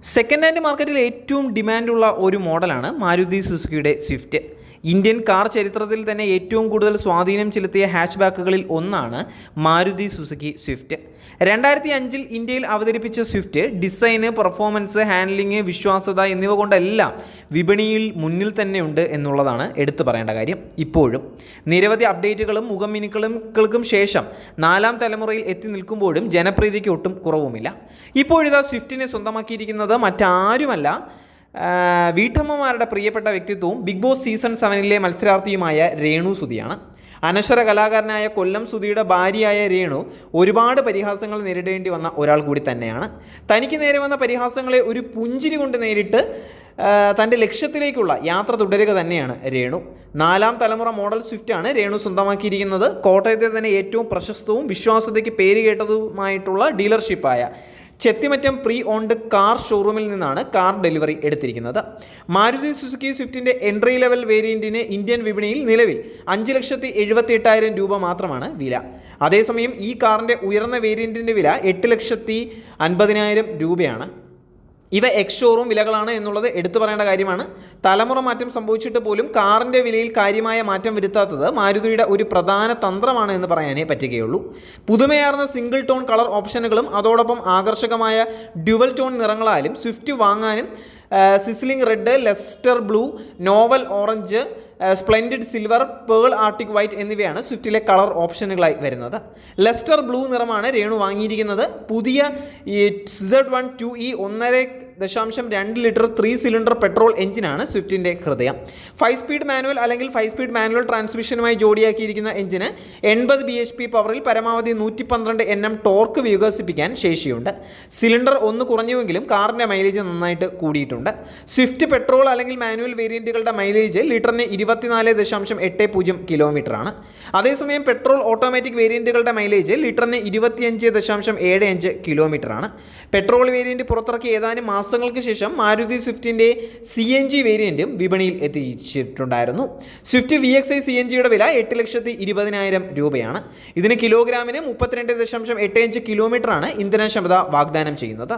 Second hand മാർക്കറ്റിൽ ഏറ്റവും ഡിമാൻഡുള്ള ഒരു മോഡലാണ് മാരുതി സുസുക്കിയുടെ സ്വിഫ്റ്റ്. ഇന്ത്യൻ കാർ ചരിത്രത്തിൽ തന്നെ ഏറ്റവും കൂടുതൽ സ്വാധീനം ചെലുത്തിയ ഹാച്ച് ബാക്കുകളിൽ ഒന്നാണ് മാരുതി സുസുക്കി സ്വിഫ്റ്റ്. 2005 ഇന്ത്യയിൽ അവതരിപ്പിച്ച സ്വിഫ്റ്റ് ഡിസൈന്, പെർഫോമൻസ്, ഹാൻഡ്ലിങ്, വിശ്വാസ്യത എന്നിവ കൊണ്ടെല്ലാം വിപണിയിൽ മുന്നിൽ തന്നെയുണ്ട് എന്നുള്ളതാണ് എടുത്തു പറയേണ്ട കാര്യം. ഇപ്പോഴും നിരവധി അപ്ഡേറ്റുകളും മുഖമിനുക്കൾക്കും ശേഷം 4ാം തലമുറയിൽ എത്തി നിൽക്കുമ്പോഴും ജനപ്രീതിക്ക് ഒട്ടും കുറവുമില്ല. ഇപ്പോഴിതാ സ്വിഫ്റ്റിനെ സ്വന്തമാക്കിയിരിക്കുന്നത് മറ്റാരുമല്ല, വീട്ടമ്മമാരുടെ പ്രിയപ്പെട്ട വ്യക്തിത്വവും ബിഗ് ബോസ് സീസൺ 7ലെ മത്സരാർത്ഥിയുമായ രേണു സുധിയാണ്. അനശ്വര കലാകാരനായ കൊല്ലം സുധിയുടെ ഭാര്യയായ രേണു ഒരുപാട് പരിഹാസങ്ങൾ നേരിടേണ്ടി വന്ന ഒരാൾ കൂടി തന്നെയാണ്. തനിക്ക് നേരെ വന്ന പരിഹാസങ്ങളെ ഒരു പുഞ്ചിരി കൊണ്ട് നേരിട്ട് തൻ്റെ ലക്ഷ്യത്തിലേക്കുള്ള യാത്ര തുടരുക തന്നെയാണ് രേണു. 4ാം തലമുറ മോഡൽ സ്വിഫ്റ്റാണ് രേണു സ്വന്തമാക്കിയിരിക്കുന്നത്. കോട്ടയത്തെ തന്നെ ഏറ്റവും പ്രശസ്തവും വിശ്വാസ്യതയ്ക്ക് പേരുകേട്ടതുമായിട്ടുള്ള ഡീലർഷിപ്പായ ചെത്തിമറ്റം പ്രീ ഓൺഡ് കാർ ഷോറൂമിൽ നിന്നാണ് കാർ ഡെലിവറി എടുത്തിരിക്കുന്നത്. മാരുതി സുസുക്കി സ്വിഫ്റ്റിൻ്റെ എൻട്രി ലെവൽ വേരിയൻറ്റിന് ഇന്ത്യൻ വിപണിയിൽ നിലവിൽ 5,78,000 രൂപ മാത്രമാണ് വില. അതേസമയം ഈ കാറിൻ്റെ ഉയർന്ന വേരിയൻറ്റിൻ്റെ വില 8,50,000 രൂപയാണ്. ഇവ എക്സ് ഷോറൂം വിലകളാണ് എന്നുള്ളത് എടുത്തു പറയേണ്ട കാര്യമാണ്. തലമുറ മാറ്റം സംഭവിച്ചിട്ട് പോലും കാറിൻ്റെ വിലയിൽ കാര്യമായ മാറ്റം വരുത്താത്തത് മാരുതിയുടെ ഒരു പ്രധാന തന്ത്രമാണ് എന്ന് പറയാനേ പറ്റുകയുള്ളൂ. പുതുമയാർന്ന സിംഗിൾ ടോൺ കളർ ഓപ്ഷനുകളും അതോടൊപ്പം ആകർഷകമായ ഡ്യുവൽ ടോൺ നിറങ്ങളാലും സ്വിഫ്റ്റ് വാങ്ങാനും sizzling red, Leicester blue, novel orange, splendid silver, pearl Arctic white എന്നിവയാണ് സ്വിഫ്റ്റിലെ കളർ ഓപ്ഷനുകളായി വരുന്നത്. ലെസ്റ്റർ ബ്ലൂ നിറമാണ് രേണു വാങ്ങിയിരിക്കുന്നത്. പുതിയ Z1 2E 1.2 litre 3 cylinder petrol എഞ്ചിനാണ് സ്വിഫ്റ്റിൻ്റെ ഹൃദയം. 5 സ്പീഡ് മാനുവൽ അല്ലെങ്കിൽ 5 സ്പീഡ് മാനുവൽ ട്രാൻസ്മിഷനുമായി ജോഡിയാക്കിയിരിക്കുന്ന എഞ്ചിന് 80 bhp പവറിൽ പരമാവധി 112 Nm ടോർക്ക് വികസിപ്പിക്കാൻ ശേഷിയുണ്ട്. സിലിണ്ടർ ഒന്ന് കുറഞ്ഞുവെങ്കിലും കാറിൻ്റെ മൈലേജ് നന്നായിട്ട് കൂടിയിട്ടുണ്ട്. സ്വിഫ്റ്റ് പെട്രോൾ അല്ലെങ്കിൽ മാനുവൽ വേരിയൻറ്റുകളുടെ മൈലേജ് ലിറ്ററിന് 24.80 കിലോമീറ്ററാണ്. അതേസമയം പെട്രോൾ ഓട്ടോമാറ്റിക് വേരിയൻറ്റുകളുടെ മൈലേജ് ലിറ്ററിന് 25.75 കിലോമീറ്ററാണ്. പെട്രോൾ വേരിയൻറ്റ് പുറത്തിറക്കി ഏതാനും മാസങ്ങൾക്ക് ശേഷം മാരുതി സ്വിഫ്റ്റിൻ്റെ CNG വേരിയൻറ്റും വിപണിയിൽ എത്തിച്ചിട്ടുണ്ടായിരുന്നു. സ്വിഫ്റ്റ് VXI CNGയുടെ വില 8,20,000 രൂപയാണ്. ഇതിന് കിലോഗ്രാമിന് 32.85 കിലോമീറ്ററാണ് ഇന്ധനക്ഷമത വാഗ്ദാനം ചെയ്യുന്നത്.